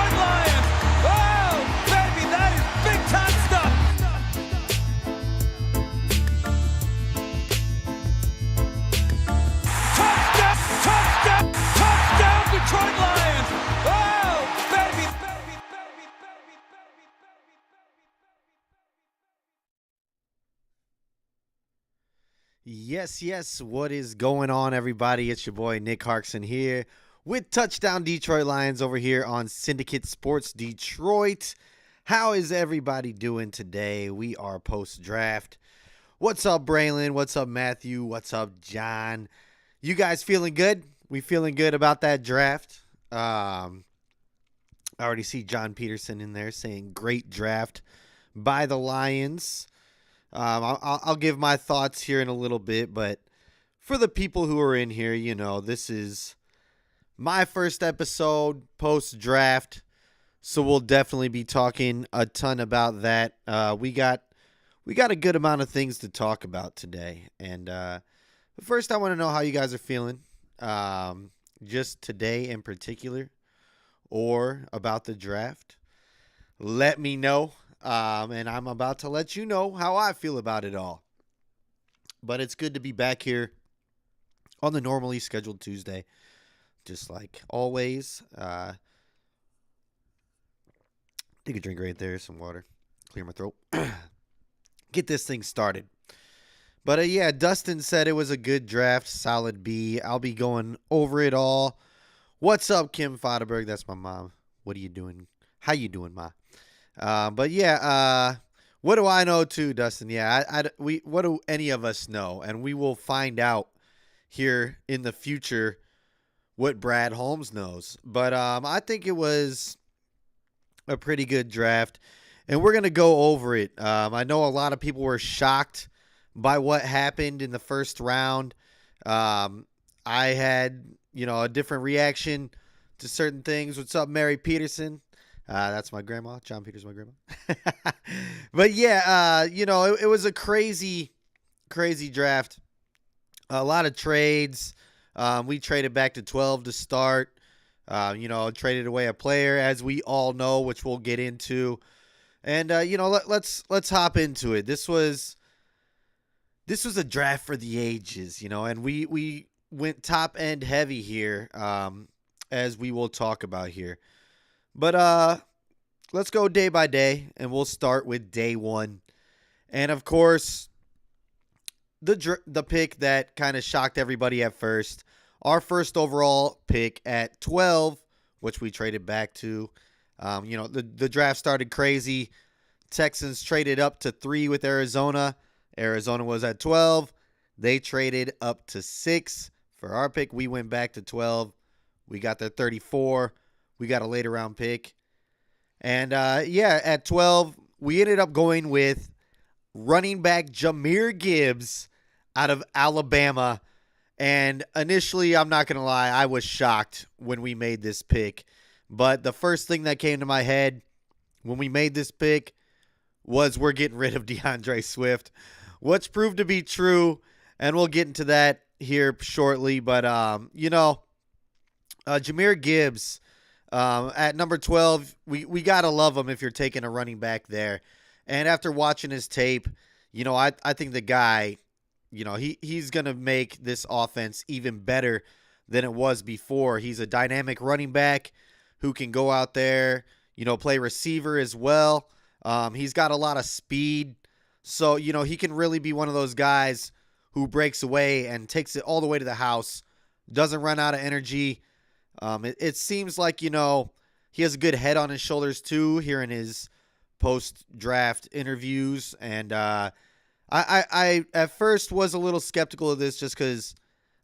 Detroit Lions. Oh, baby, that is big-time stuff. Touchdown, Detroit Lions. Oh, baby. Yes. What is going on, everybody? It's your boy Nick Harkson here with Touchdown Detroit Lions over here on Syndicate Sports Detroit. How is everybody doing today? We are post-draft. What's up, Braylon? What's up, Matthew? What's up, John? You guys feeling good? We feeling good about that draft? I already see John Peterson in there saying great draft by the Lions. I'll give my thoughts here in a little bit, but for the people who are in here, you know, this is my first episode post-draft, so we'll definitely be talking a ton about that. We got a good amount of things to talk about today, and first I want to know how you guys are feeling, just today in particular, or about the draft. Let me know. And I'm about to let you know how I feel about it all. But it's good to be back here on the normally scheduled Tuesday, just like always. Take a drink right there, some water, clear my throat, get this thing started. But yeah, Dustin said it was a good draft, solid B. I'll be going over it all. What's up, Kim Foderberg? That's my mom. What are you doing? How you doing, Ma? But yeah, what do I know too, Dustin? Yeah, what do any of us know? And we will find out here in the future what Brad Holmes knows. But I think it was a pretty good draft, and we're going to go over it. I know a lot of people were shocked by what happened in the first round. I had, a different reaction to certain things. What's up, Mary Peterson? That's my grandma. John Peters, my grandma. But yeah, it was a crazy draft. A lot of trades. We traded back to 12 to start. Traded away a player, as we all know, which we'll get into. And let's hop into it. This was a draft for the ages, and we went top end heavy here, as we will talk about here. But let's go day by day, and we'll start with day one. And, of course, the pick that kind of shocked everybody at first, our first overall pick at 12, which we traded back to. The draft started crazy. Texans traded up to 3 with Arizona. Arizona was at 12. They traded up to 6 for our pick. We went back to 12. We got their 34. We got a later round pick. And, at 12, we ended up going with running back Jahmyr Gibbs out of Alabama. And initially, I'm not going to lie, I was shocked when we made this pick. But the first thing that came to my head when we made this pick was we're getting rid of DeAndre Swift, which proved to be true. And we'll get into that here shortly. But, Jahmyr Gibbs, at number 12, we got to love him if you're taking a running back there. And after watching his tape, I think the guy, he's going to make this offense even better than it was before. He's a dynamic running back who can go out there, play receiver as well. He's got a lot of speed. So, he can really be one of those guys who breaks away and takes it all the way to the house, doesn't run out of energy. It seems like, he has a good head on his shoulders too here in his post-draft interviews. And I at first was a little skeptical of this just because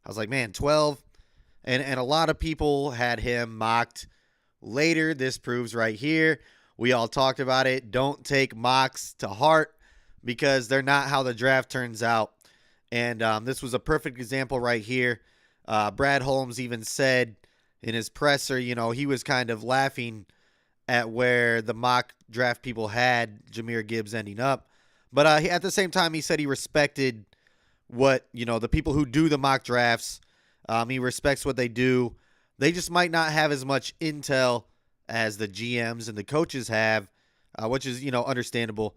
I was like, man, 12. And a lot of people had him mocked later. This proves right here. We all talked about it. Don't take mocks to heart because they're not how the draft turns out. And this was a perfect example right here. Brad Holmes even said in his presser, he was kind of laughing at where the mock draft people had Jahmyr Gibbs ending up. But at the same time, he said he respected what, the people who do the mock drafts. He respects what they do. They just might not have as much intel as the GMs and the coaches have, which is, understandable.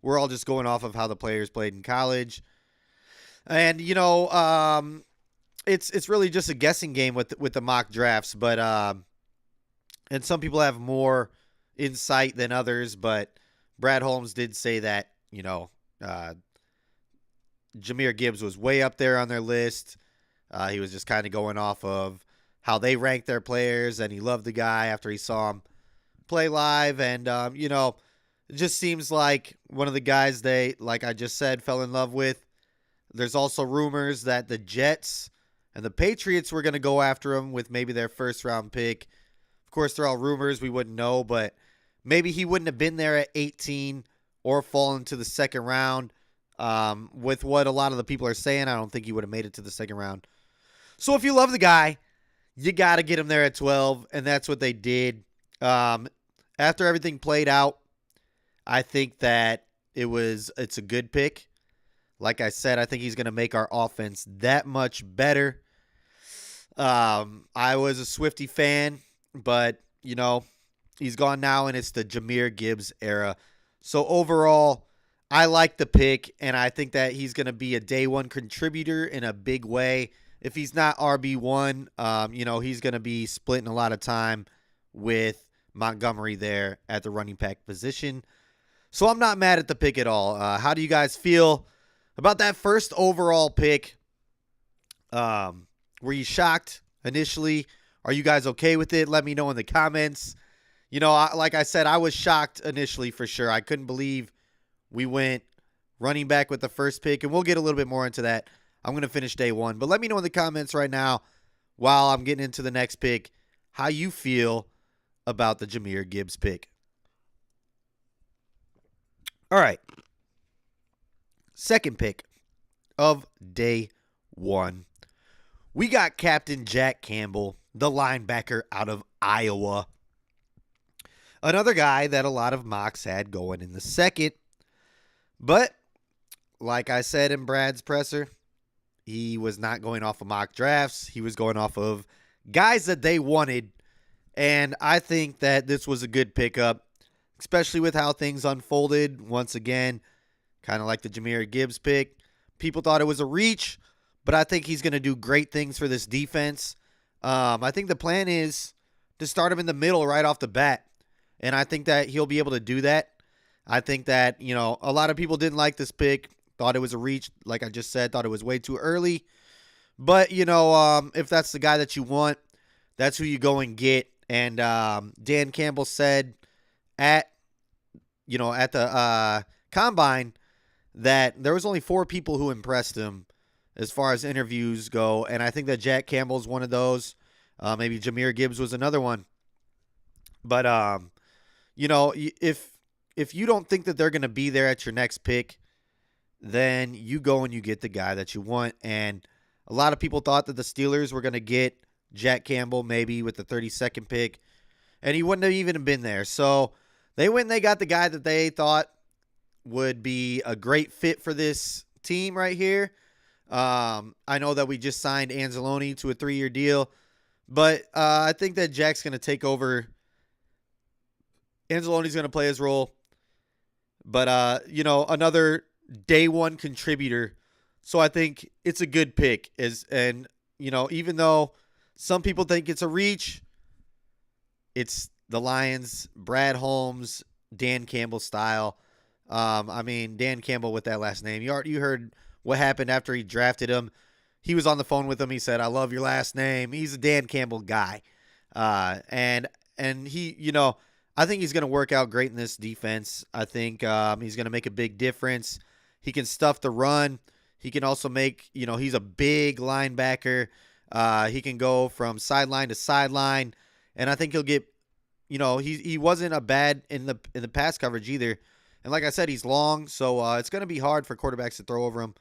We're all just going off of how the players played in college. And, it's really just a guessing game with the mock drafts, but and some people have more insight than others, but Brad Holmes did say that, Jahmyr Gibbs was way up there on their list. He was just kind of going off of how they ranked their players, and he loved the guy after he saw him play live. And, it just seems like one of the guys they, like I just said, fell in love with. There's also rumors that the Jets and the Patriots were going to go after him with maybe their first-round pick. Of course, they're all rumors. We wouldn't know, but maybe he wouldn't have been there at 18 or fallen to the second round. With what a lot of the people are saying, I don't think he would have made it to the second round. So if you love the guy, you got to get him there at 12, and that's what they did. After everything played out, I think that it's a good pick. Like I said, I think he's going to make our offense that much better. I was a Swiftie fan, but, he's gone now, and it's the Jahmyr Gibbs era. So overall, I like the pick, and I think that he's going to be a day one contributor in a big way. If he's not RB1, he's going to be splitting a lot of time with Montgomery there at the running back position. So I'm not mad at the pick at all. How do you guys feel about that first overall pick? Were you shocked initially? Are you guys okay with it? Let me know in the comments. Like I said, I was shocked initially for sure. I couldn't believe we went running back with the first pick, and we'll get a little bit more into that. I'm going to finish day one. But let me know in the comments right now while I'm getting into the next pick how you feel about the Jahmyr Gibbs pick. All right. Second pick of day one. We got Captain Jack Campbell, the linebacker out of Iowa. Another guy that a lot of mocks had going in the second. But, like I said in Brad's presser, he was not going off of mock drafts. He was going off of guys that they wanted. And I think that this was a good pickup, especially with how things unfolded. Once again, kind of like the Jahmyr Gibbs pick. People thought it was a reach, but I think he's going to do great things for this defense. I think the plan is to start him in the middle right off the bat. And I think that he'll be able to do that. I think that, a lot of people didn't like this pick, thought it was a reach, like I just said, thought it was way too early. But, if that's the guy that you want, that's who you go and get. And Dan Campbell said at the combine that there was only 4 people who impressed him as far as interviews go. And I think that Jack Campbell's one of those. Maybe Jahmyr Gibbs was another one. But, if you don't think that they're going to be there at your next pick, then you go and you get the guy that you want. And a lot of people thought that the Steelers were going to get Jack Campbell maybe with the 32nd pick, and he wouldn't have even been there. So they went and they got the guy that they thought would be a great fit for this team right here. I know that we just signed Anzalone to a 3-year deal, but I think that Jack's going to take over. Anzalone's going to play his role. But, another day one contributor. So I think it's a good pick. Even though some people think it's a reach, it's the Lions, Brad Holmes, Dan Campbell style. Dan Campbell with that last name. You heard what happened after he drafted him. He was on the phone with him. He said, "I love your last name." He's a Dan Campbell guy. And he, I think he's going to work out great in this defense. I think he's going to make a big difference. He can stuff the run. He can also make, he's a big linebacker. He can go from sideline to sideline. And I think he'll get, he wasn't a bad in the pass coverage either. And like I said, he's long. So it's going to be hard for quarterbacks to throw over him.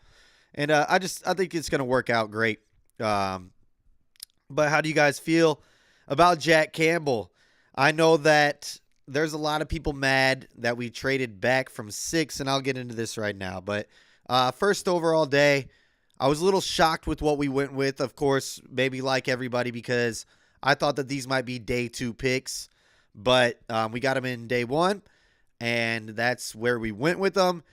And I think it's going to work out great. But how do you guys feel about Jack Campbell? I know that there's a lot of people mad that we traded back from 6, and I'll get into this right now. But first overall day, I was a little shocked with what we went with, of course, maybe like everybody, because I thought that these might be day 2 picks. But we got him in day one, and that's where we went with them.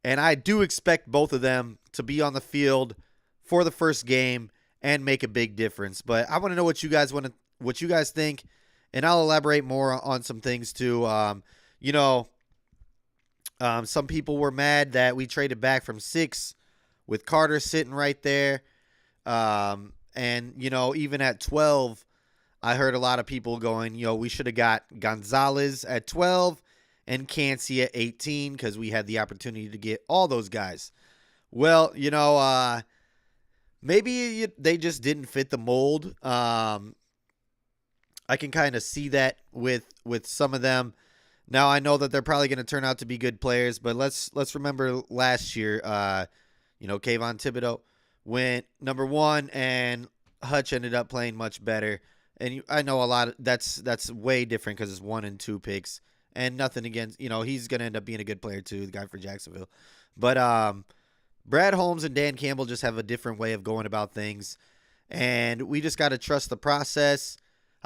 And I do expect both of them to be on the field for the first game and make a big difference. But I want to know what you guys think, and I'll elaborate more on some things too. Some people were mad that we traded back from 6 with Carter sitting right there. Even at 12, I heard a lot of people going, we should have got Gonzalez at 12 and Cansey at 18 because we had the opportunity to get all those guys. Well, maybe they just didn't fit the mold. I can kind of see that with some of them. Now, I know that they're probably going to turn out to be good players, but let's remember last year, Kayvon Thibodeau went number 1, and Hutch ended up playing much better. And I know a lot of that's way different because it's 1 and 2 picks, and nothing against, he's going to end up being a good player too, the guy for Jacksonville. But Brad Holmes and Dan Campbell just have a different way of going about things, and we just got to trust the process.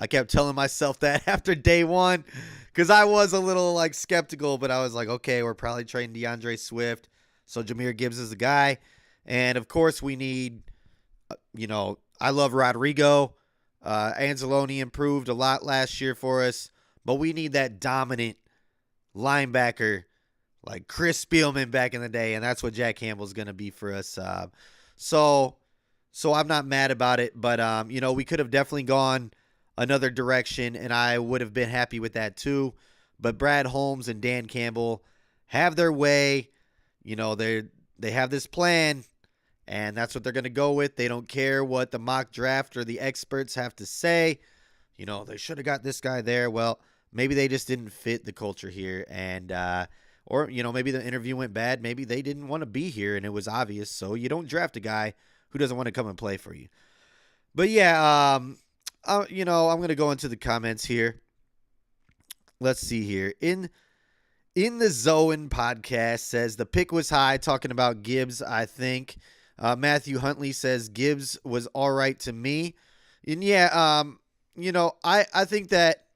I kept telling myself that after day 1 because I was a little skeptical, but I was like, okay, we're probably trading DeAndre Swift, so Jahmyr Gibbs is the guy. And, of course, we need, I love Rodrigo. Anzalone improved a lot last year for us, but we need that dominant linebacker like Chris Spielman back in the day, and that's what Jack Campbell's going to be for us. So I'm not mad about it, but, we could have definitely gone another direction, and I would have been happy with that too. But Brad Holmes and Dan Campbell have their way. They have this plan, and that's what they're going to go with. They don't care what the mock draft or the experts have to say. They should have got this guy there. Well, maybe they just didn't fit the culture here, and or maybe the interview went bad. Maybe they didn't want to be here, and it was obvious. So you don't draft a guy who doesn't want to come and play for you. But yeah, I'm going to go into the comments here. Let's see here. In the Zoan podcast says the pick was high, talking about Gibbs, I think. Matthew Huntley says Gibbs was all right to me. And yeah, I think that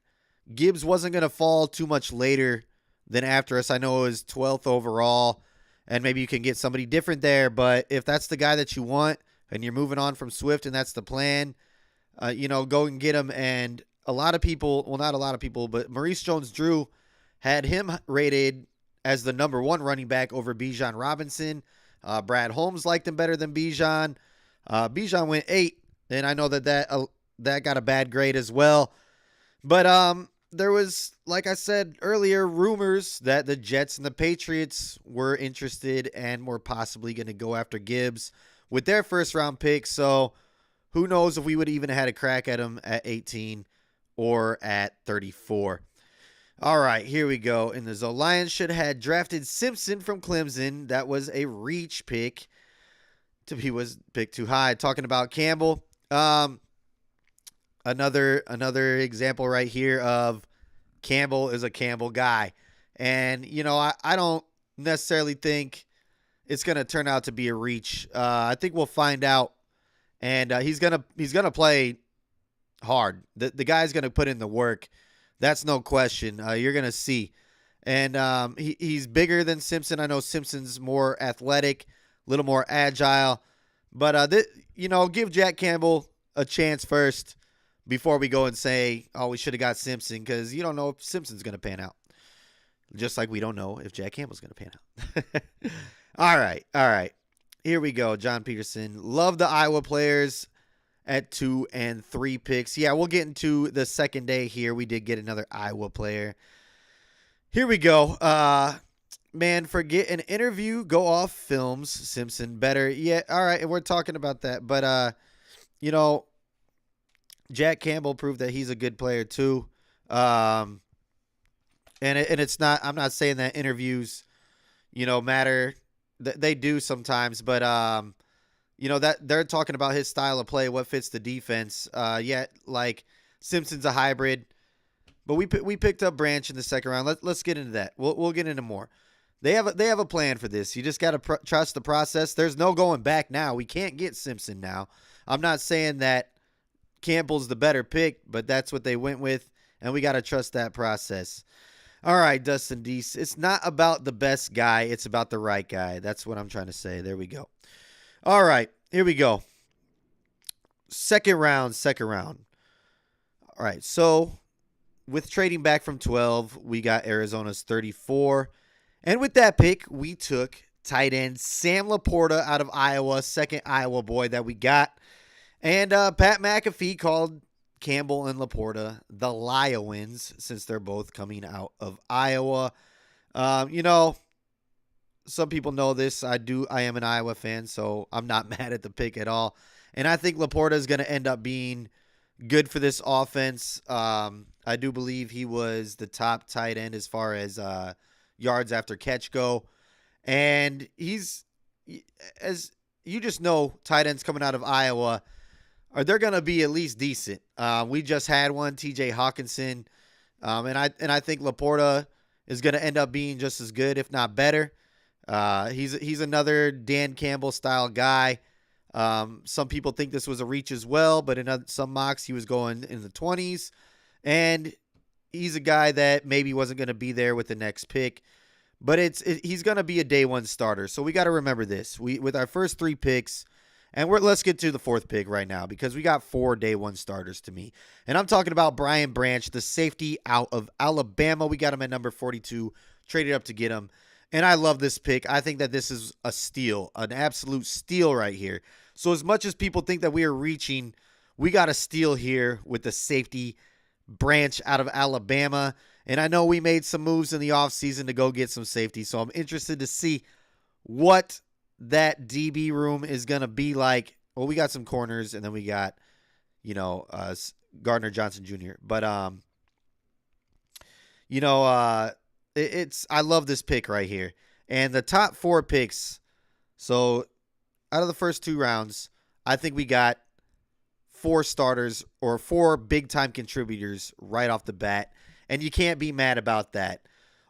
Gibbs wasn't going to fall too much later than after us. I know it was 12th overall, and maybe you can get somebody different there. But if that's the guy that you want and you're moving on from Swift and that's the plan, go and get him. And a lot of people, well, not a lot of people, but Maurice Jones-Drew had him rated as the number 1 running back over Bijan Robinson. Brad Holmes liked him better than Bijan. Bijan went 8, and I know that got a bad grade as well. But there was, like I said earlier, rumors that the Jets and the Patriots were interested and were possibly going to go after Gibbs with their first-round pick. So who knows if we would even have had a crack at him at 18 or at 34. All right, here we go. In the zone, Lions should have had drafted Simpson from Clemson. That was a reach pick. He was picked too high. Talking about Campbell. Another example right here of Campbell is a Campbell guy. And, I don't necessarily think it's going to turn out to be a reach. I think we'll find out. And he's gonna play hard. The guy's gonna put in the work. That's no question. You're gonna see. And he's bigger than Simpson. I know Simpson's more athletic, a little more agile. But give Jack Campbell a chance first before we go and say, oh, we should have got Simpson, because you don't know if Simpson's gonna pan out. Just like we don't know if Jack Campbell's gonna pan out. All right. Here we go, John Peterson. Love the Iowa players at 2 and 3 picks. Yeah, we'll get into the second day here. We did get another Iowa player. Here we go. Man, forget an interview. Go off films. Simpson better. Yeah, all right, and we're talking about that. But, Jack Campbell proved that he's a good player too. And it's not, I'm not saying that interviews, matter. They do sometimes, but that they're talking about his style of play, what fits the defense. Like Simpson's a hybrid, but we picked up Branch in the second round. Let's get into that. We'll get into more. They have a plan for this. You just got to trust the process. There's no going back now. We can't get Simpson now. I'm not saying that Campbell's the better pick, but that's what they went with, and we got to trust that process. All right, Dustin Deese. It's not about the best guy. It's about the right guy. That's what I'm trying to say. There we go. All right, here we go. Second round. All right, so with trading back from 12, we got Arizona's 34. And with that pick, we took tight end Sam Laporta out of Iowa, second Iowa boy that we got. And Pat McAfee called Campbell and Laporta the Liowins, since they're both coming out of Iowa. Some people know this. I am an Iowa fan, so I'm not mad at the pick at all. And I think Laporta is going to end up being good for this offense. I do believe he was the top tight end as far as yards after catch go. And he's, as you just know, tight ends coming out of Iowa, they're going to be at least decent. We just had one, TJ Hawkinson. And I think Laporta is going to end up being just as good, if not better. He's another Dan Campbell style guy. Some people think this was a reach as well, but in some mocks he was going in the 20s, and he's a guy that maybe wasn't going to be there with the next pick, but he's going to be a day one starter. So we got to remember this. With our first 3 picks, and let's get to the 4th pick right now, because we got 4 day one starters to me, and I'm talking about Brian Branch, the safety out of Alabama. We got him at number 42, traded up to get him. And I love this pick. I think that this is a steal, an absolute steal right here. So as much as people think that we are reaching, we got a steal here with the safety Branch out of Alabama. And I know we made some moves in the offseason to go get some safety. So I'm interested to see what that DB room is going to be like. Well, we got some corners, and then we got, Gardner Johnson Jr. But, I love this pick right here. And the top 4 picks, so out of the first 2 rounds, I think we got 4 starters or 4 big-time contributors right off the bat, and you can't be mad about that.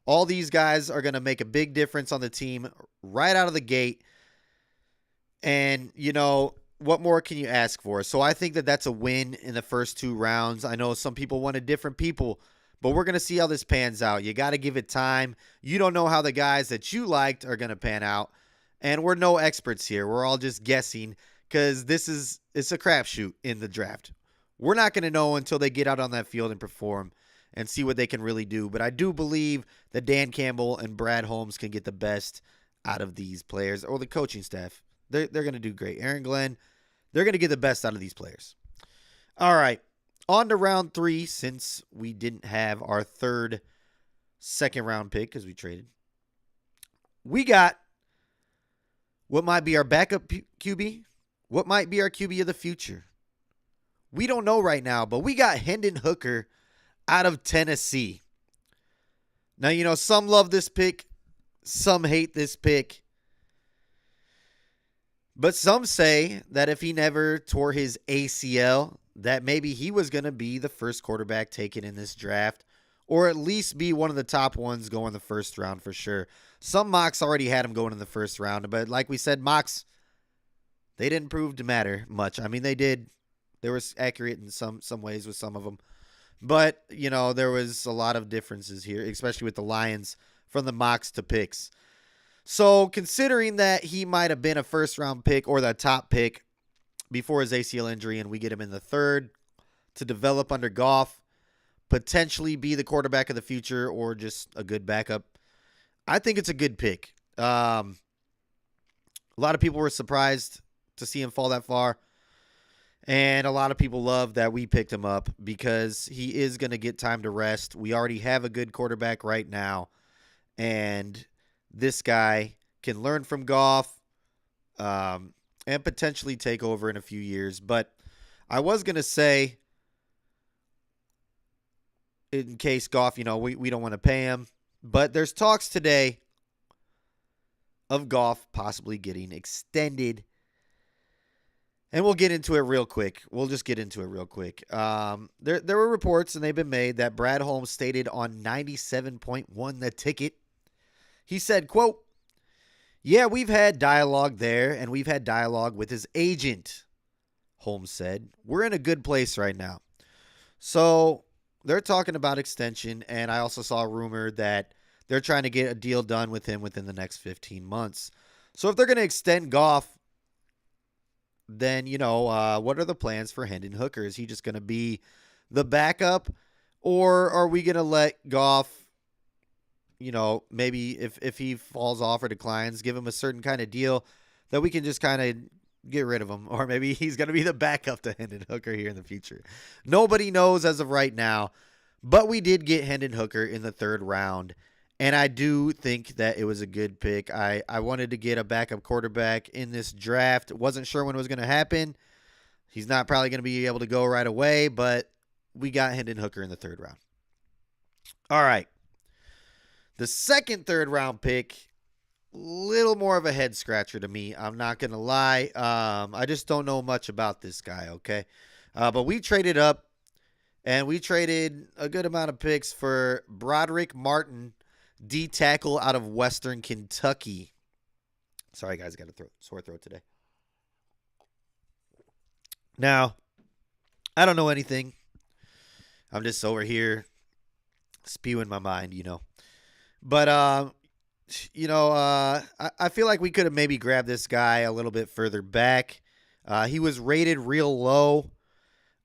All these guys are going to make a big difference on the team right out of the gate, and, what more can you ask for? So I think that that's a win in the first 2 rounds. I know some people wanted different people, but we're going to see how this pans out. You got to give it time. You don't know how the guys that you liked are going to pan out. And we're no experts here. We're all just guessing, because it's a crapshoot in the draft. We're not going to know until they get out on that field and perform and see what they can really do. But I do believe that Dan Campbell and Brad Holmes can get the best out of these players, or the coaching staff. They're going to do great. Aaron Glenn, they're going to get the best out of these players. All right. On to round 3, since we didn't have our 3rd second-round pick because we traded. We got what might be our backup QB, what might be our QB of the future. We don't know right now, but we got Hendon Hooker out of Tennessee. Now, some love this pick, some hate this pick. But some say that if he never tore his ACL, that maybe he was going to be the first quarterback taken in this draft, or at least be one of the top ones going the first round for sure. Some mocks already had him going in the first round, but like we said, mocks, they didn't prove to matter much. I mean, they did. They were accurate in some ways with some of them. But, there was a lot of differences here, especially with the Lions, from the mocks to picks. So considering that he might have been a first-round pick or the top pick before his ACL injury, and we get him in the 3rd to develop under Goff, potentially be the quarterback of the future or just a good backup, I think it's a good pick. A lot of people were surprised to see him fall that far, and a lot of people love that we picked him up because he is going to get time to rest. We already have a good quarterback right now, and this guy can learn from Goff and potentially take over in a few years. But I was going to say, in case Goff, we don't want to pay him, but there's talks today of Goff possibly getting extended. And we'll get into it real quick. We'll just get into it real quick. There were reports, and they've been made, that Brad Holmes stated on 97.1 The Ticket. He said, quote, "Yeah, we've had dialogue there, and we've had dialogue with his agent," Holmes said. "We're in a good place right now." So they're talking about extension, and I also saw a rumor that they're trying to get a deal done with him within the next 15 months. So if they're going to extend Goff, then, what are the plans for Hendon Hooker? Is he just going to be the backup, or are we going to let Goff, maybe if he falls off or declines, give him a certain kind of deal that we can just kind of get rid of him, or maybe he's going to be the backup to Hendon Hooker here in the future. Nobody knows as of right now, but we did get Hendon Hooker in the 3rd round, and I do think that it was a good pick. I wanted to get a backup quarterback in this draft. Wasn't sure when it was going to happen. He's not probably going to be able to go right away, but we got Hendon Hooker in the 3rd round. All right. The second 3rd round pick, little more of a head scratcher to me. I'm not going to lie. I just don't know much about this guy, okay? But we traded up, and we traded a good amount of picks for Broderick Martin, D tackle out of Western Kentucky. Sorry, guys, I got a sore throat today. Now, I don't know anything. I'm just over here spewing my mind, But, I feel like we could have maybe grabbed this guy a little bit further back. He was rated real low.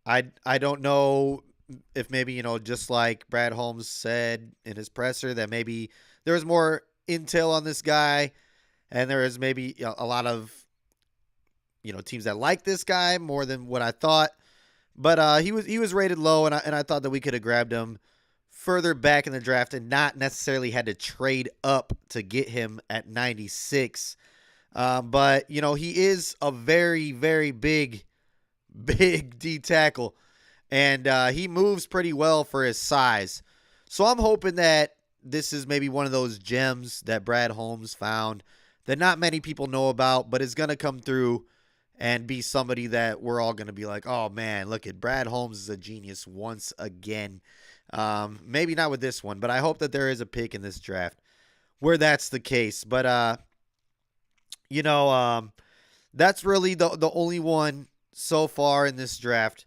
I don't know if maybe, just like Brad Holmes said in his presser, that maybe there was more intel on this guy, and there is maybe a lot of, teams that like this guy more than what I thought. But he was rated low, and I thought that we could have grabbed him further back in the draft and not necessarily had to trade up to get him at 96. But, he is a very, very big D tackle, and he moves pretty well for his size. So I'm hoping that this is maybe one of those gems that Brad Holmes found that not many people know about, but is going to come through and be somebody that we're all going to be like, oh, man, look at Brad Holmes is a genius once again. Maybe not with this one, but I hope that there is a pick in this draft where that's the case. But, that's really the only one so far in this draft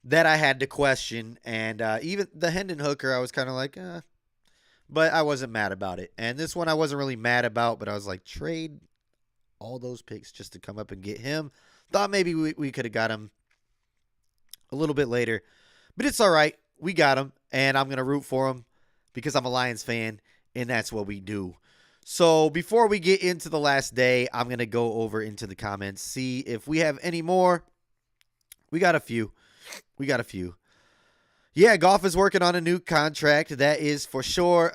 that I had to question. And even the Hendon Hooker, I was kind of like, but I wasn't mad about it. And this one I wasn't really mad about, but I was like, trade all those picks just to come up and get him. Thought maybe we could have got him a little bit later, but it's all right. We got him, and I'm going to root for him because I'm a Lions fan, and that's what we do. So before we get into the last day, I'm going to go over into the comments, see if we have any more. We got a few. Yeah, Goff is working on a new contract. That is for sure.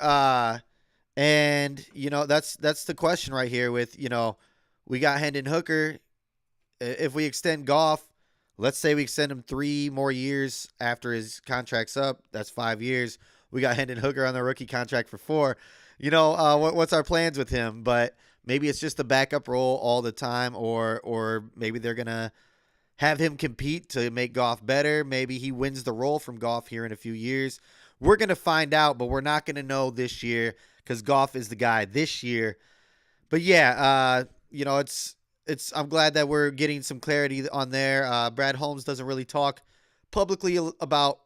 And, that's the question right here with, we got Hendon Hooker. If we extend Goff, let's say we extend him 3 more years after his contract's up. That's 5 years. We got Hendon Hooker on the rookie contract for 4. What's our plans with him? But maybe it's just a backup role all the time, or maybe they're going to have him compete to make Goff better. Maybe he wins the role from Goff here in a few years. We're going to find out, but we're not going to know this year because Goff is the guy this year. But yeah, I'm glad that we're getting some clarity on there. Brad Holmes doesn't really talk publicly about,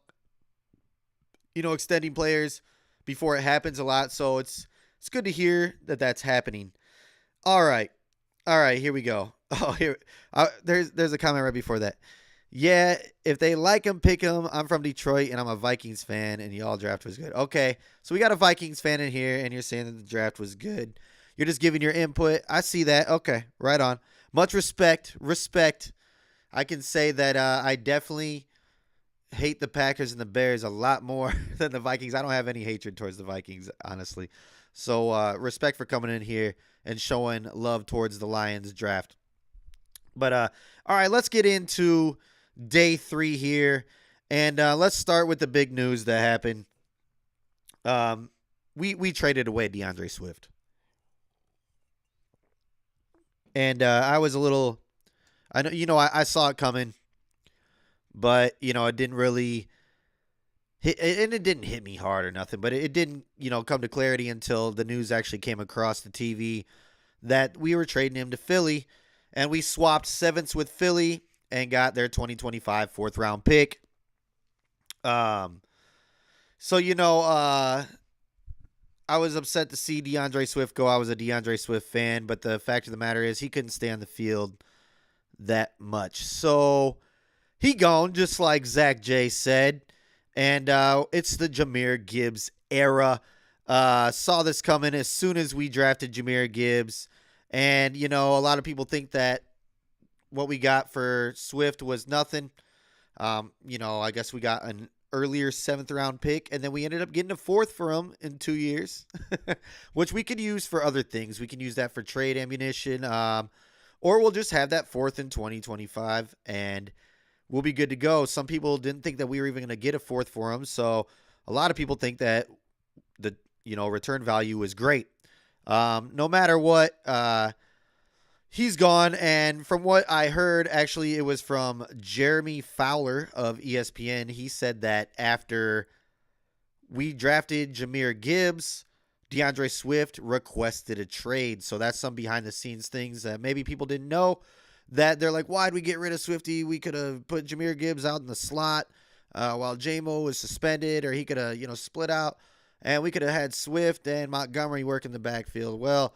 extending players before it happens a lot. So it's good to hear that that's happening. All right, here we go. Oh, there's a comment right before that. Yeah, if they like him, pick him. I'm from Detroit, and I'm a Vikings fan, and y'all draft was good. Okay, so we got a Vikings fan in here, and you're saying that the draft was good. You're just giving your input. I see that. Okay, right on. Much respect. I can say that I definitely hate the Packers and the Bears a lot more than the Vikings. I don't have any hatred towards the Vikings, honestly. So respect for coming in here and showing love towards the Lions draft. But all right, let's get into day 3 here, and let's start with the big news that happened. We traded away DeAndre Swift. And I was a little, I saw it coming, but, it didn't really hit, and it didn't hit me hard or nothing, but it didn't, come to clarity until the news actually came across the TV that we were trading him to Philly, and we swapped 7ths with Philly and got their 2025 4th round pick. So, I was upset to see DeAndre Swift go. I was a DeAndre Swift fan, but the fact of the matter is he couldn't stay on the field that much. So he gone, just like Zach J said. And it's the Jahmyr Gibbs era. Saw this coming as soon as we drafted Jahmyr Gibbs. And, a lot of people think that what we got for Swift was nothing. I guess we got an earlier 7th round pick, and then we ended up getting a 4th for him in 2 years, which we could use for other things. We can use that for trade ammunition, or we'll just have that 4th in 2025, and we'll be good to go. Some people didn't think that we were even going to get a 4th for him, so a lot of people think that the return value was great. No matter what, he's gone, and from what I heard, actually, it was from Jeremy Fowler of ESPN. He said that after we drafted Jahmyr Gibbs, DeAndre Swift requested a trade. So that's some behind-the-scenes things that maybe people didn't know. That they're like, why'd we get rid of Swifty? We could have put Jahmyr Gibbs out in the slot while J-Mo was suspended, or he could have, split out, and we could have had Swift and Montgomery work in the backfield. Well,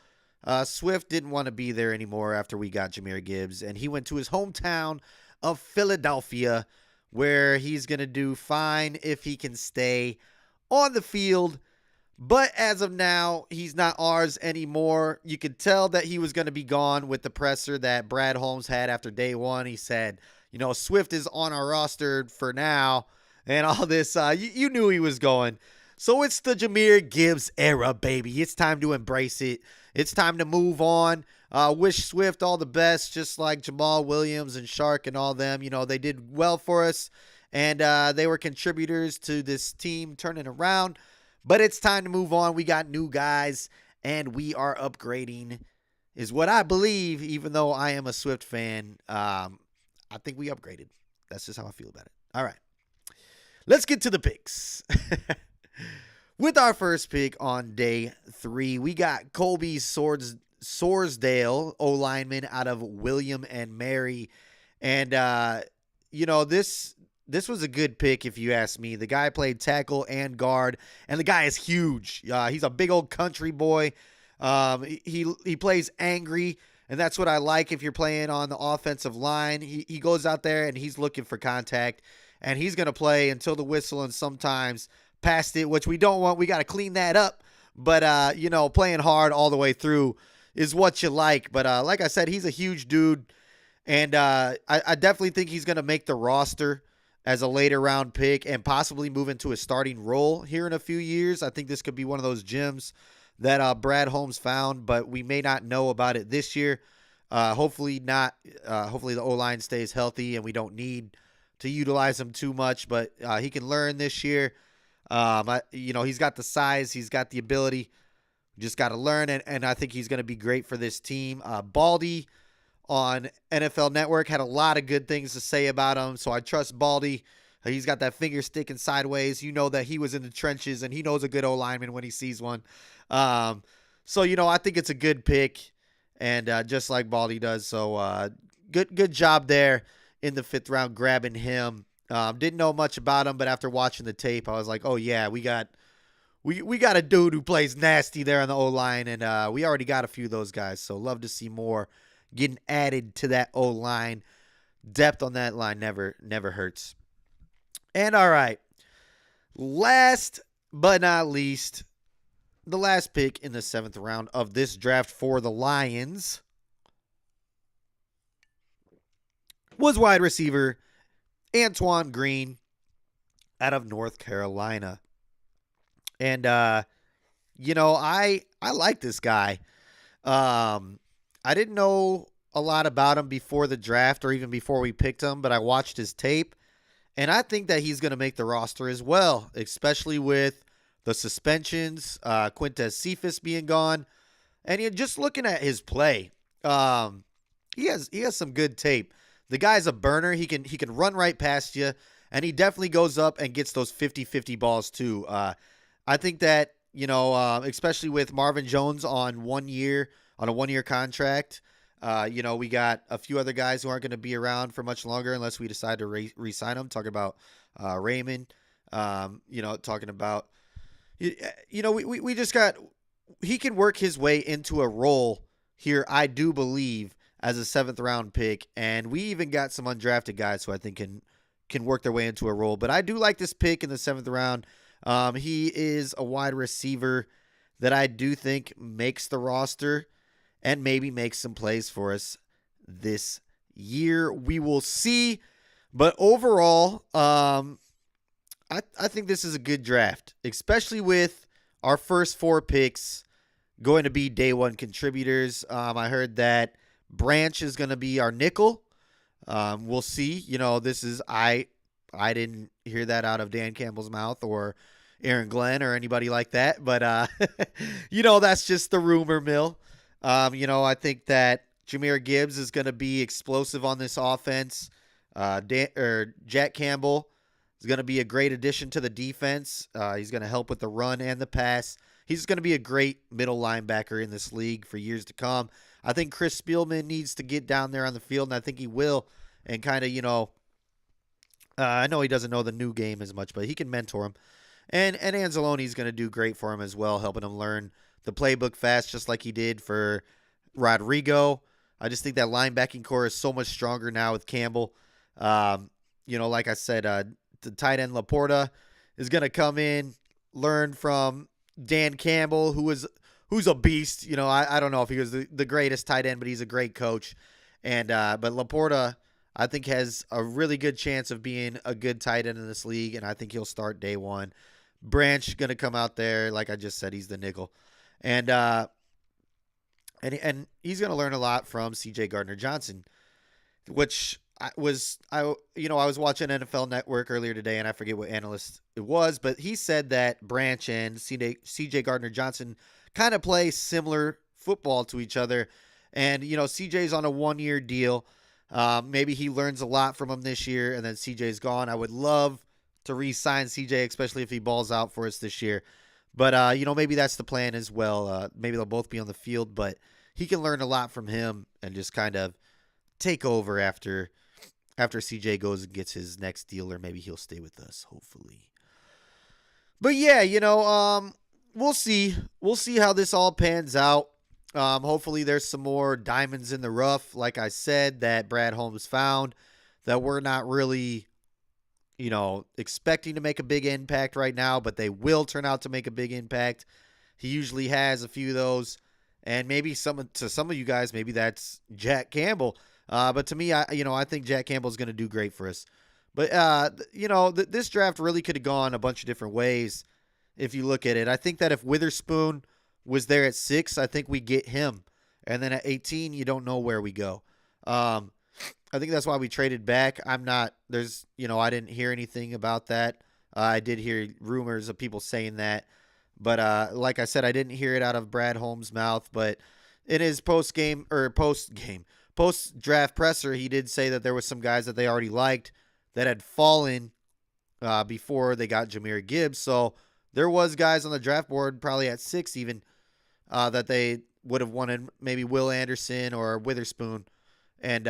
Swift didn't want to be there anymore after we got Jahmyr Gibbs, and he went to his hometown of Philadelphia, where he's going to do fine if he can stay on the field. But as of now, he's not ours anymore. You could tell that he was going to be gone with the presser that Brad Holmes had after day one. He said, Swift is on our roster for now, and all this. You knew he was going. So it's the Jahmyr Gibbs era, baby. It's time to embrace it. It's time to move on. Wish Swift all the best, just like Jamal Williams and Shark and all them. They did well for us, and they were contributors to this team turning around. But it's time to move on. We got new guys, and we are upgrading, is what I believe, even though I am a Swift fan. I think we upgraded. That's just how I feel about it. All right. Let's get to the picks. With our first pick on day 3, we got Colby Sorsdale, O-lineman out of William and Mary. And, this was a good pick if you ask me. The guy played tackle and guard, and the guy is huge. He's a big old country boy. He plays angry, and that's what I like if you're playing on the offensive line. He goes out there, and he's looking for contact, and he's going to play until the whistle and sometimes past it, which we don't want. We got to clean that up. But, playing hard all the way through is what you like. But like I said, he's a huge dude, and I definitely think he's going to make the roster as a later round pick and possibly move into a starting role here in a few years. I think this could be one of those gems that Brad Holmes found, but we may not know about it this year. Hopefully not. Hopefully the O-line stays healthy and we don't need to utilize him too much, but he can learn this year. He's got the size, he's got the ability, just got to learn, and I think he's going to be great for this team. Baldy on NFL Network had a lot of good things to say about him, so I trust Baldy. He's got that finger sticking sideways. You know that he was in the trenches, and he knows a good O-lineman when he sees one. I think it's a good pick, and just like Baldy does, so good job there in the 5th round grabbing him. Didn't know much about him, but after watching the tape, I was like, oh, yeah, we got a dude who plays nasty there on the O-line, and we already got a few of those guys, so love to see more getting added to that O-line. Depth on that line never hurts. And all right, last but not least, the last pick in the 7th round of this draft for the Lions was wide receiver Antoine Green out of North Carolina. And, I like this guy. I didn't know a lot about him before the draft or even before we picked him, but I watched his tape, and I think that he's going to make the roster as well, especially with the suspensions, Quintez Cephas being gone, and you're just looking at his play. He has some good tape. The guy's a burner. He can run right past you, and he definitely goes up and gets those 50-50 balls too. I think that, especially with Marvin Jones on a 1-year contract, we got a few other guys who aren't going to be around for much longer unless we decide to re-sign them. Talk about Raymond Talking about, we just got, he can work his way into a role here, I do believe, as a 7th-round pick. And we even got some undrafted guys who I think can work their way into a role. But I do like this pick in the 7th round. He is a wide receiver that I do think makes the roster and maybe makes some plays for us this year. We will see. But overall, I think this is a good draft, especially with our first 4 picks going to be day one contributors. I heard that Branch is going to be our nickel. We'll see. I didn't hear that out of Dan Campbell's mouth or Aaron Glenn or anybody like that. But, that's just the rumor mill. I think that Jahmyr Gibbs is going to be explosive on this offense. Jack Campbell is going to be a great addition to the defense. He's going to help with the run and the pass. He's going to be a great middle linebacker in this league for years to come. I think Chris Spielman needs to get down there on the field, and I think he will. And kind of, I know he doesn't know the new game as much, but he can mentor him. And Anzalone's going to do great for him as well, helping him learn the playbook fast, just like he did for Rodrigo. I just think that linebacking core is so much stronger now with Campbell. Like I said, the tight end Laporta is going to come in, learn from Dan Campbell, who's a beast. I don't know if he was the greatest tight end, but he's a great coach. And but Laporta, I think, has a really good chance of being a good tight end in this league, and I think he'll start day one. Branch going to come out there, like I just said, he's the nickel. And he's going to learn a lot from C.J. Gardner-Johnson, which I was watching NFL Network earlier today, and I forget what analyst it was, but he said that Branch and C.J. Gardner-Johnson kind of play similar football to each other. And, C.J.'s on a 1-year deal. Maybe he learns a lot from him this year, and then C.J.'s gone. I would love to re-sign C.J., especially if he balls out for us this year. But, maybe that's the plan as well. Maybe they'll both be on the field, but he can learn a lot from him and just kind of take over after CJ goes and gets his next deal, or maybe he'll stay with us, hopefully. But yeah, we'll see. We'll see how this all pans out. Hopefully there's some more diamonds in the rough, like I said, that Brad Holmes found, that we're not really, expecting to make a big impact right now, but they will turn out to make a big impact. He usually has a few of those. And maybe to some of you guys, maybe that's Jack Campbell. But to me, I think Jack Campbell is going to do great for us. But, this draft really could have gone a bunch of different ways if you look at it. I think that if Witherspoon was there at 6, I think we get him. And then at 18, you don't know where we go. I think that's why we traded back. I didn't hear anything about that. I did hear rumors of people saying that. But like I said, I didn't hear it out of Brad Holmes' mouth. But in his post-draft presser, he did say that there was some guys that they already liked that had fallen before they got Jahmyr Gibbs. So there was guys on the draft board, probably at 6 even, that they would have wanted, maybe Will Anderson or Witherspoon. And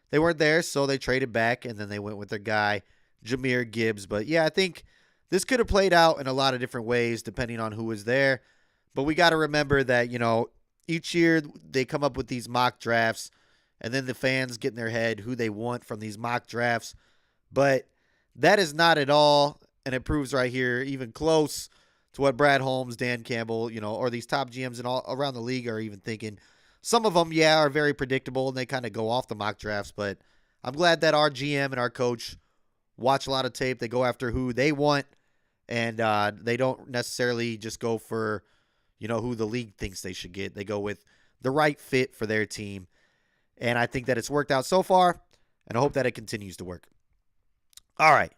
they weren't there, so they traded back, and then they went with their guy, Jahmyr Gibbs. But yeah, I think this could have played out in a lot of different ways depending on who was there. But we got to remember that, each year they come up with these mock drafts, and then the fans get in their head who they want from these mock drafts. But that is not at all, and it proves right here, even close to what Brad Holmes, Dan Campbell, or these top GMs and all around the league are even thinking. Some of them, are very predictable, and they kind of go off the mock drafts. But I'm glad that our GM and our coach watch a lot of tape. They go after who they want, and they don't necessarily just go for, who the league thinks they should get. They go with the right fit for their team. And I think that it's worked out so far, and I hope that it continues to work. All right.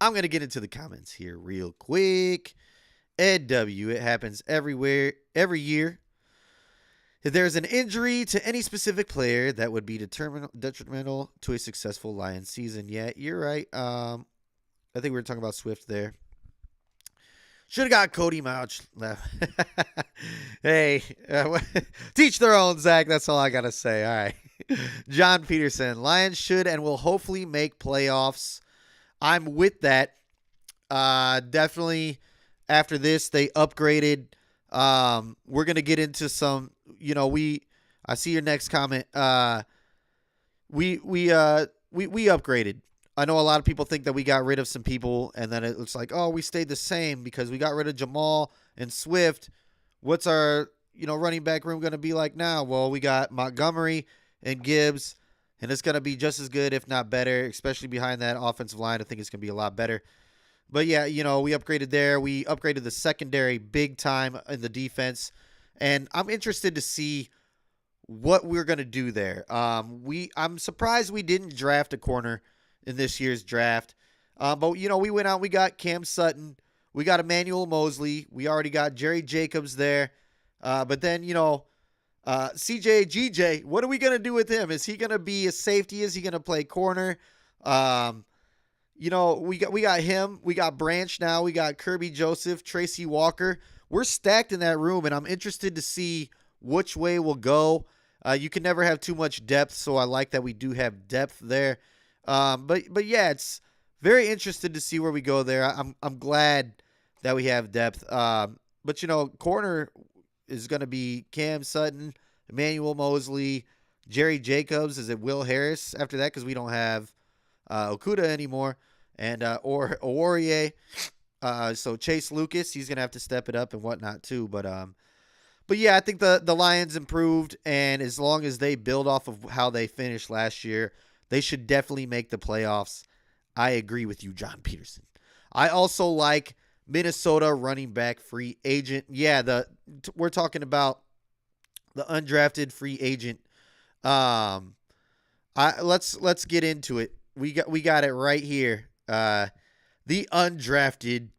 I'm going to get into the comments here real quick. Ed W., it happens everywhere, every year. If there's an injury to any specific player, that would be detrimental to a successful Lions season. Yeah, you're right. I think we were talking about Swift there. Should have got Cody Mouch. Hey, teach their own, Zach. That's all I got to say. All right. John Peterson. Lions should and will hopefully make playoffs. I'm with that. Definitely after this, they upgraded. We're gonna get into some. I see your next comment. We upgraded. I know a lot of people think that we got rid of some people, and then it looks like, oh, we stayed the same because we got rid of Jamal and Swift. What's our running back room gonna be like now? Well, we got Montgomery and Gibbs, and it's gonna be just as good, if not better, especially behind that offensive line. I think it's gonna be a lot better. But yeah, we upgraded there. We upgraded the secondary big time in the defense, and I'm interested to see what we're gonna do there. I'm surprised we didn't draft a corner in this year's draft. But we went out. We got Cam Sutton. We got Emmanuel Mosley. We already got Jerry Jacobs there. But then CJ GJ. What are we gonna do with him? Is he gonna be a safety? Is he gonna play corner? We got him. We got Branch now. We got Kirby Joseph, Tracy Walker. We're stacked in that room, and I'm interested to see which way we'll go. You can never have too much depth, so I like that we do have depth there. But yeah, it's very interested to see where we go there. I'm glad that we have depth. But corner is going to be Cam Sutton, Emmanuel Mosley, Jerry Jacobs. Is it Will Harris after that? Because we don't have Okuda anymore, and or Aurier. So Chase Lucas, he's gonna have to step it up and whatnot too. But yeah, I think the Lions improved, and as long as they build off of how they finished last year, they should definitely make the playoffs. I agree with you, John Peterson. I also like Minnesota running back free agent. Yeah, we're talking about the undrafted free agent. Let's get into it. We got it right here. The undrafted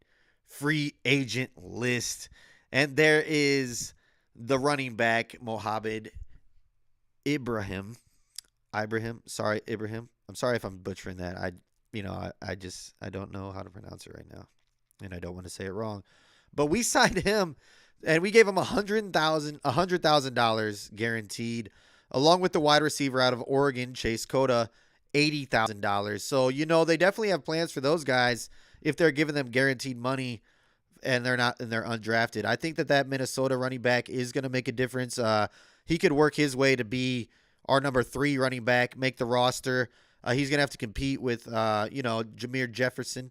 free agent list, and there is the running back Mohamed Ibrahim. Sorry, Ibrahim. I'm sorry if I'm butchering that. I don't know how to pronounce it right now, and I don't want to say it wrong. But we signed him, and we gave him $100,000 guaranteed, along with the wide receiver out of Oregon, Chase Cota, $80,000. So they definitely have plans for those guys if they're giving them guaranteed money and they're undrafted. I think that Minnesota running back is going to make a difference. He could work his way to be our number 3 running back, make the roster. He's going to have to compete with Jameer Jefferson,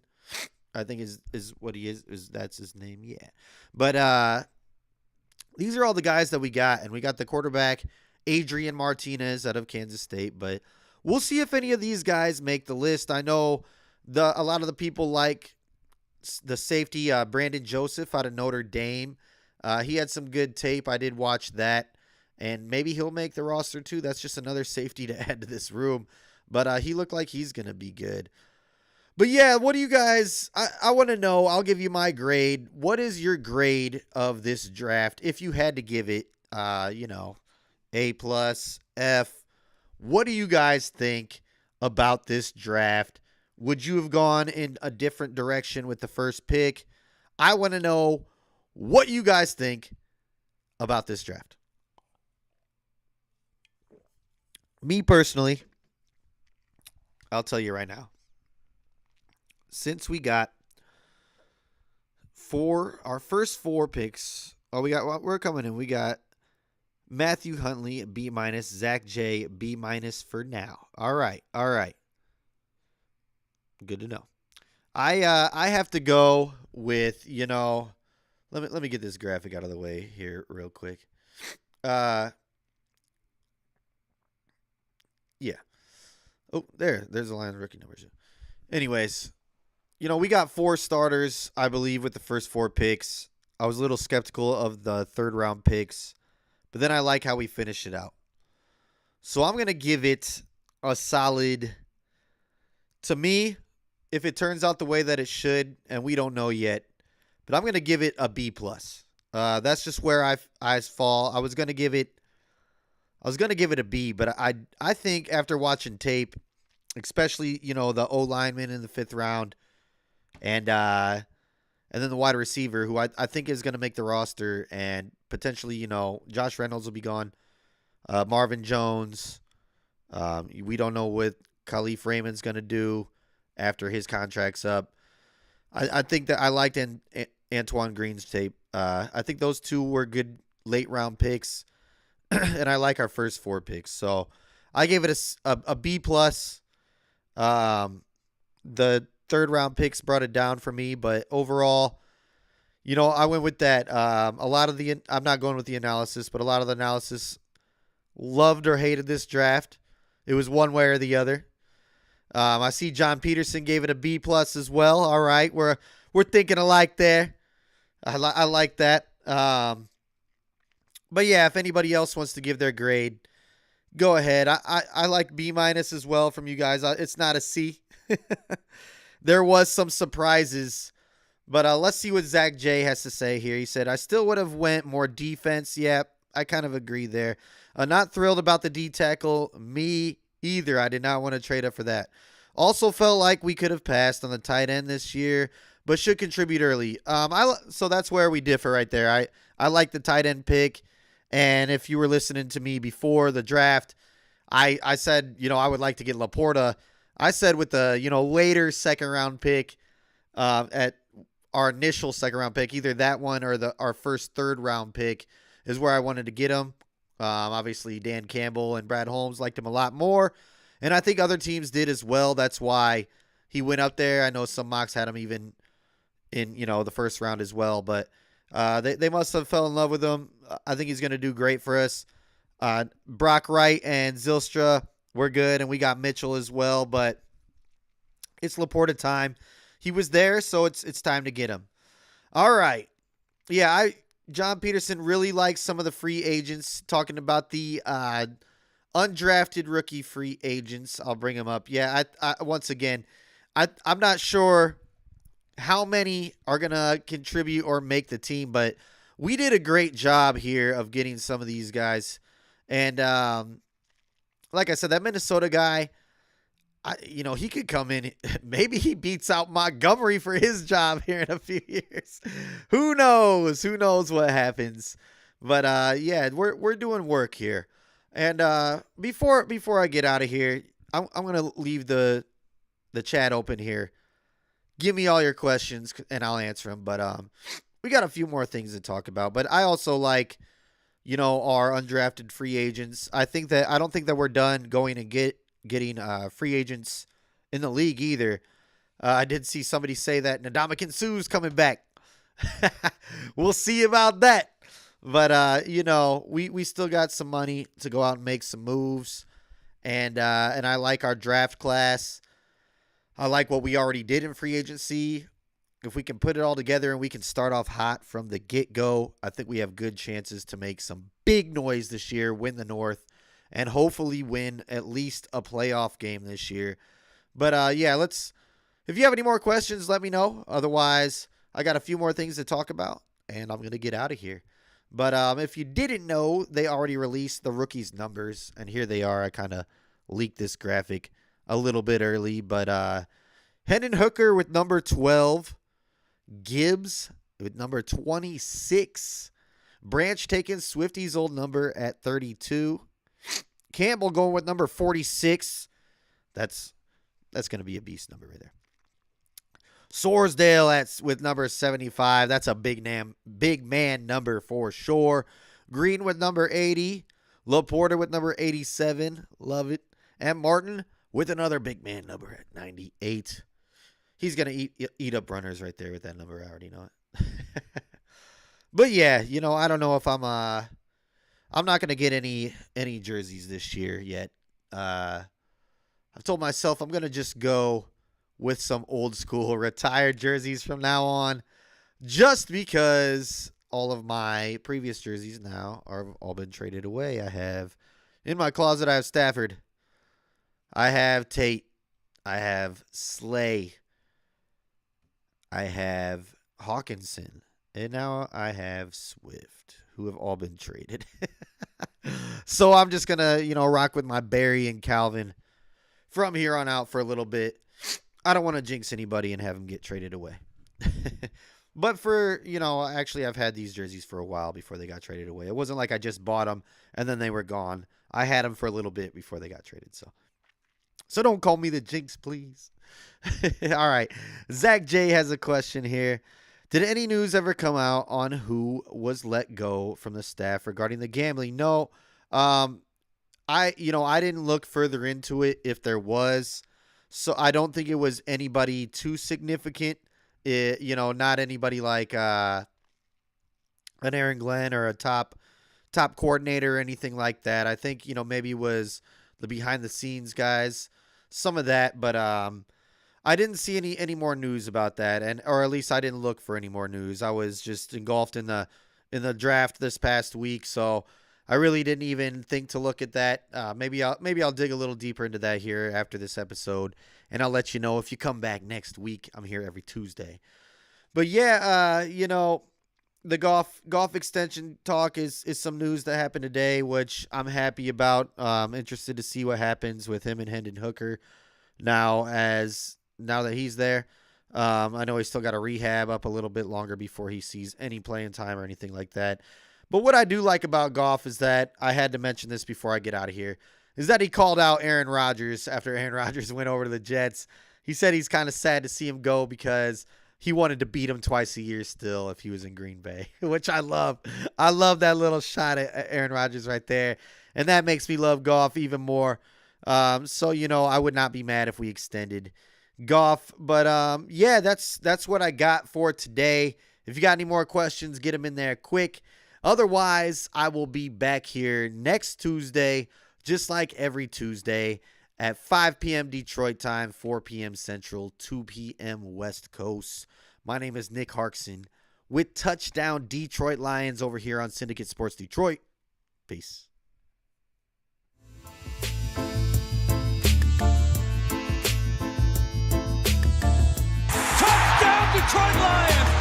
I think is what he is. That's his name? Yeah. But these are all the guys that we got, and we got the quarterback Adrian Martinez out of Kansas State, but we'll see if any of these guys make the list. I know a lot of the people like the safety Brandon Joseph out of Notre Dame. He had some good tape. I did watch that, and maybe he'll make the roster too. That's just another safety to add to this room, but he looked like he's going to be good. But yeah, what do you guys, I want to know. I'll give you my grade. What is your grade of this draft if you had to give it, A+, F? What do you guys think about this draft? Would you have gone in a different direction with the first pick? I want to know what you guys think about this draft. Me personally, I'll tell you right now. Since we got our first 4 picks, we're coming in. We got Matthew Huntley, B-, Zach J, B- for now. All right. Good to know. I have to go with, let me get this graphic out of the way here real quick. Yeah. Oh, there's the Lions rookie numbers. Anyways, we got 4 starters, I believe, with the first 4 picks. I was a little skeptical of the 3rd round picks, but then I like how we finished it out. So I'm going to give it a solid, to me, if it turns out the way that it should, and we don't know yet, but I'm going to give it a B+. That's just where I fall. I was going to give it a B, but I think after watching tape, especially, the O lineman in the 5th round, and then the wide receiver, who I think is going to make the roster, and potentially, Josh Reynolds will be gone. Marvin Jones. We don't know what Khalif Raymond's going to do after his contract's up. I think that I liked Antoine Green's tape. I think those two were good late round picks, and I like our first 4 picks. So I gave it a B plus. The third round picks brought it down for me, but overall, I went with that. A lot of I'm not going with the analysis, but a lot of the analysis loved or hated this draft. It was one way or the other. I see John Peterson gave it a B plus as well. All right, we're thinking alike there. I like that. But yeah, if anybody else wants to give their grade, go ahead. I like B minus as well from you guys. It's not a C. There was some surprises, but let's see what Zach J has to say here. He said, I still would have went more defense. Yeah, I kind of agree there. Not thrilled about the D tackle. Me either. I did not want to trade up for that. Also felt like we could have passed on the tight end this year, but should contribute early. So that's where we differ right there. I like the tight end pick, and if you were listening to me before the draft, I said, I would like to get Laporta. I said with the, later second round pick, at our initial second round pick, either that one or our first third round pick is where I wanted to get him. Obviously Dan Campbell and Brad Holmes liked him a lot more, and I think other teams did as well. That's why he went up there. I know some mocks had him even in, the first round as well, but they must have fell in love with him. I think he's going to do great for us. Brock Wright and Zylstra were good, and we got Mitchell as well, but it's Laporta time. He was there, so it's time to get him. All right. Yeah, John Peterson really likes some of the free agents, talking about the undrafted rookie free agents. I'll bring them up. Yeah, once again, I'm not sure how many are going to contribute or make the team, but we did a great job here of getting some of these guys. And like I said, that Minnesota guy, he could come in. Maybe he beats out Montgomery for his job here in a few years. Who knows? Who knows what happens? But yeah, we're doing work here. And before I get out of here, I'm gonna leave the chat open here. Give me all your questions and I'll answer them. But we got a few more things to talk about. But I also like, our undrafted free agents. I don't think that we're done going and getting free agents in the league either. I did see somebody say that Ndamukong Suh's coming back. We'll see about that. But we still got some money to go out and make some moves, and I like our draft class. I like what we already did in free agency. If we can put it all together and we can start off hot from the get-go, I think we have good chances to make some big noise this year, win the North, and hopefully win at least a playoff game this year. But yeah, if you have any more questions, let me know. Otherwise, I got a few more things to talk about, and I'm going to get out of here. But if you didn't know, they already released the rookies' numbers, and here they are. I kind of leaked this graphic a little bit early, but Hendon Hooker with number 12, Gibbs with number 26, Branch taking Swifty's old number at 32, Campbell going with number 46. That's going to be a beast number right there. Sorsdale with number 75. That's a big man number for sure. Green with number 80. Laporta with number 87. Love it. And Martin with another big man number at 98. He's going to eat up runners right there with that number. I already know it. But yeah, I don't know if I'm not going to get any jerseys this year yet. I've told myself I'm going to just go with some old school retired jerseys from now on, just because all of my previous jerseys now are all been traded away. I have in my closet, I have Stafford. I have Tate. I have Slay. I have Hawkinson. And now I have Swift, who have all been traded. So I'm just going to, rock with my Barry and Calvin from here on out for a little bit. I don't want to jinx anybody and have them get traded away. But for, actually I've had these jerseys for a while before they got traded away. It wasn't like I just bought them and then they were gone. I had them for a little bit before they got traded. So don't call me the jinx, please. All right. Zach J has a question here. Did any news ever come out on who was let go from the staff regarding the gambling? No. I didn't look further into it if there was. So I don't think it was anybody too significant. Not anybody like an Aaron Glenn or a top coordinator or anything like that. I think, maybe it was the behind the scenes guys, some of that, but I didn't see any more news about that, or at least I didn't look for any more news. I was just engulfed in the draft this past week, so I really didn't even think to look at that. Maybe I'll dig a little deeper into that here after this episode, and I'll let you know if you come back next week. I'm here every Tuesday. But yeah, the golf extension talk is some news that happened today, which I'm happy about. Interested to see what happens with him and Hendon Hooker now that he's there. I know he's still got a rehab up a little bit longer before he sees any playing time or anything like that. But what I do like about Goff is that, I had to mention this before I get out of here, is that he called out Aaron Rodgers after Aaron Rodgers went over to the Jets. He said he's kind of sad to see him go because he wanted to beat him twice a year still if he was in Green Bay, which I love. I love that little shot at Aaron Rodgers right there. And that makes me love Goff even more. So, I would not be mad if we extended Goff. But, yeah, that's what I got for today. If you got any more questions, get them in there quick. Otherwise, I will be back here next Tuesday, just like every Tuesday, at 5 p.m. Detroit time, 4 p.m. Central, 2 p.m. West Coast. My name is Nick Harkson with Touchdown Detroit Lions over here on Syndicate Sports Detroit. Peace. Touchdown Detroit Lions!